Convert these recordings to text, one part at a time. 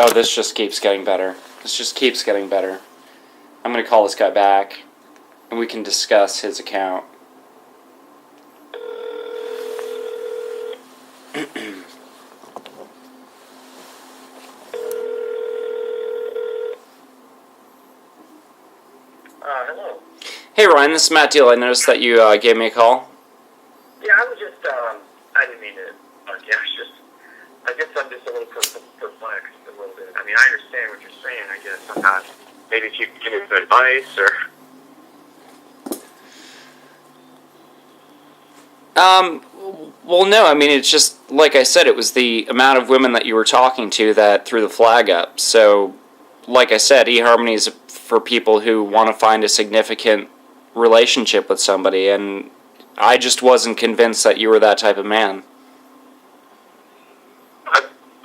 Oh, this just keeps getting better. This just keeps getting better. I'm going to call this guy back, and we can discuss his account. Hello. Hey, Ryan, this is Matt Deal. I noticed that you gave me a call. Yeah, I was just, I didn't mean to, I guess I'm just a little perplexed a little bit. I mean, I understand what you're saying, I guess. I'm not, maybe if you could give me some advice, or... Well, no, I mean, it's just, like I said, it was the amount of women that you were talking to that threw the flag up. So, like I said, eHarmony is for people who want to find a significant relationship with somebody, and I just wasn't convinced that you were that type of man.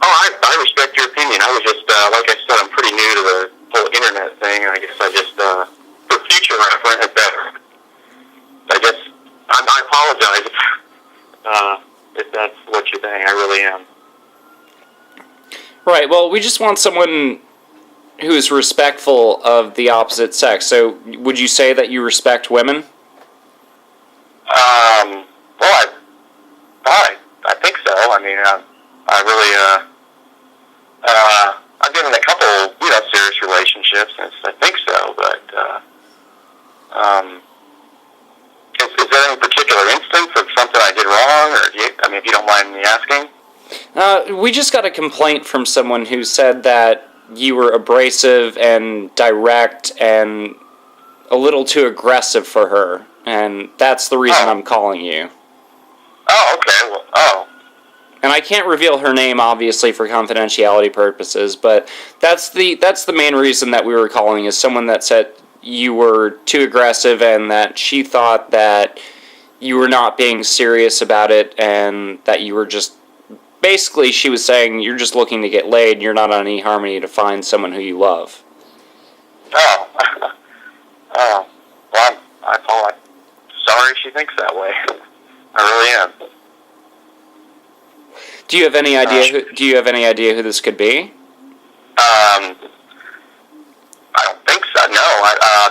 I respect your opinion. I was just, like I said, I'm pretty new to the whole internet thing, and I guess I just, for future reference, I guess, I apologize if that's what you're saying. I really am. Right, well, we just want someone who is respectful of the opposite sex. So, would you say that you respect women? Well, I think so. I mean, I really, I've been in a couple, serious relationships, and I think so, but, is there any particular instance of something I did wrong, or if you don't mind me asking? We just got a complaint from someone who said that you were abrasive and direct and a little too aggressive for her, and that's the reason I'm calling you. Oh, okay, well, oh. And I can't reveal her name, obviously, for confidentiality purposes, but that's the main reason that we were calling, is someone that said you were too aggressive and that she thought that you were not being serious about it, and that you were just... Basically, she was saying you're just looking to get laid, and you're not on eHarmony to find someone who you love. Oh. Oh. Well, I'm sorry she thinks that way. I really am. Do you have any idea who this could be? I don't think so. No.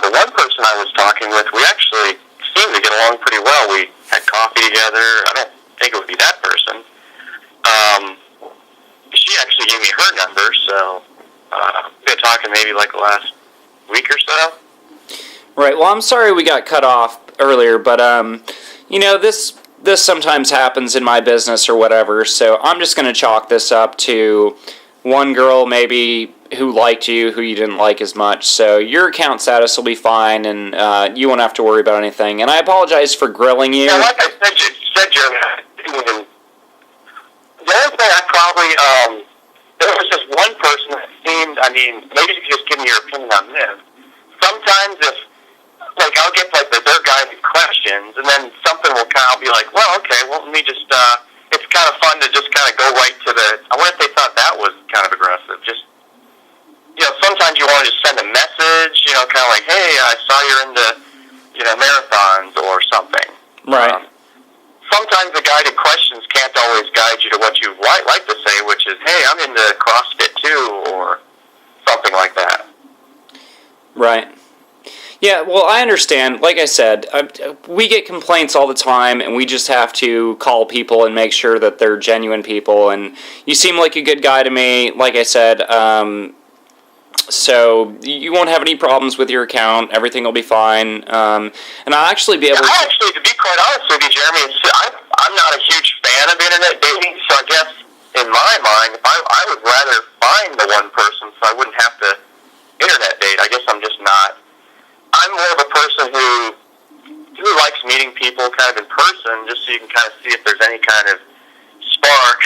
The one person I was talking with, we actually seemed to get along pretty well. We had coffee together. I don't think it would be that person. She actually gave me her number, so we've been talking maybe like the last week or so. Right. Well, I'm sorry we got cut off earlier, but this sometimes happens in my business or whatever, so I'm just going to chalk this up to one girl maybe who liked you, who you didn't like as much, so your account status will be fine, and you won't have to worry about anything. And I apologize for grilling you. Yeah, like I said, Jeremy, the only thing I probably, there was just one person that seemed, maybe you could just give me your opinion on this. Sometimes if, I'll get, their guided questions, and then something will I'll be like, well, okay, well, let me just, it's kind of fun to just kind of go right to I wonder if they thought that was kind of aggressive. Just, sometimes you want to just send a message, kind of like, hey, I saw you're into, marathons or something. Right. Sometimes the guided questions can't always guide you to what you like to say, which is, hey, I'm into CrossFit too, or something like that. Right. Yeah, well, I understand. Like I said, we get complaints all the time, and we just have to call people and make sure that they're genuine people, and you seem like a good guy to me, like I said, so you won't have any problems with your account. Everything will be fine, and I'll actually be able to... Actually, to be quite honest with you, Jeremy, I'm not a huge fan of internet dating, so I guess, in my mind, I would rather find the one person so I wouldn't have to internet date. I guess I'm just not... I'm more of a person who likes meeting people kind of in person, just so you can kind of see if there's any kind of spark.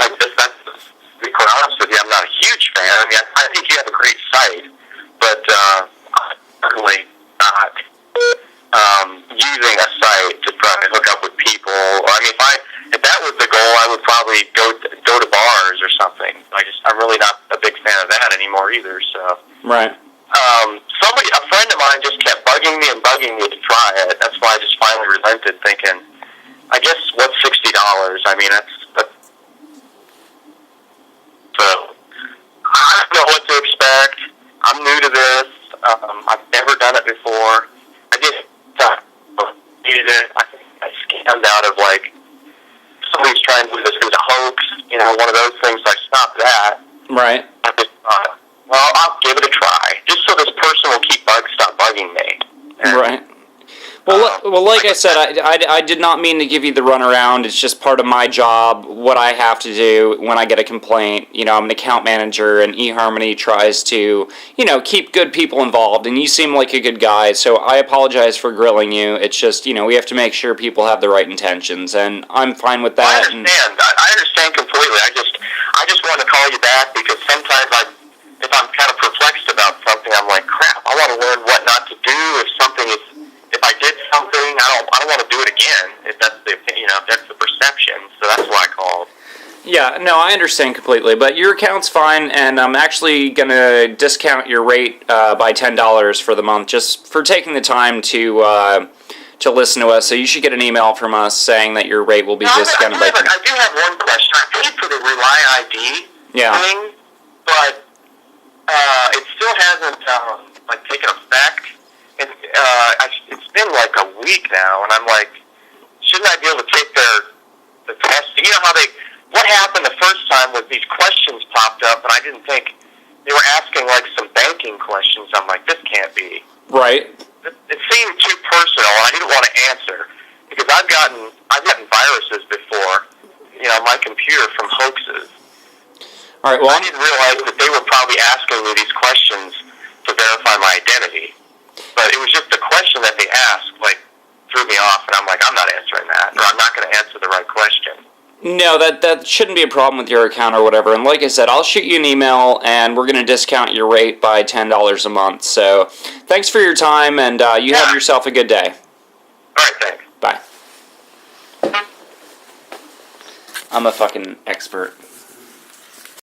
That's, to be quite honest with you, I'm not a huge fan. I think you have a great site, but I'm certainly not using a site to try to hook up with people. If that was the goal, I would probably go to bars or something. I'm really not a big fan of that anymore either. So Right. A friend of mine just kept bugging me to try it. That's why I just finally relented, thinking, I guess what's $60? That's so I'm new to this. I've never done it before. I just needed it. I think I scammed out of like somebody's trying to do this as a hoax, one of those things. So I stopped that. Right. I just thought, well, I'll give it a try, just so this person will stop bugging me. And, right. Well, like I said, I did not mean to give you the runaround. It's just part of my job, what I have to do when I get a complaint. I'm an account manager, and eHarmony tries to, keep good people involved, and you seem like a good guy, so I apologize for grilling you. It's just, we have to make sure people have the right intentions, and I'm fine with that. I understand. I understand completely. I just wanted to call you back because sometimes if I'm kind of perplexed about something, I'm like, crap, I want to learn what not to do if I did something, I don't want to do it again. If that's the perception, so that's why I called. Yeah, no, I understand completely, but your account's fine, and I'm actually gonna discount your rate by $10 for the month, just for taking the time to listen to us. So you should get an email from us saying that your rate will be discounted by $10. I do have one question. I paid for the Rely ID thing, but it still hasn't taken effect. And it's been like a week now, and I'm like, shouldn't I be able to take the test? You know how what happened the first time was these questions popped up, and I didn't think they were asking like some banking questions. I'm like, this can't be. Right. It seemed too personal, and I didn't want to answer because I've gotten viruses before, my computer from hoaxes. All right. Well, I didn't realize that they were probably asking me these questions to verify my identity. But it was just the question that they asked, threw me off, and I'm like, I'm not answering that, or I'm not going to answer the right question. No, that shouldn't be a problem with your account or whatever. And like I said, I'll shoot you an email, and we're going to discount your rate by $10 a month. So thanks for your time, and you have yourself a good day. All right, thanks. Bye. I'm a fucking expert.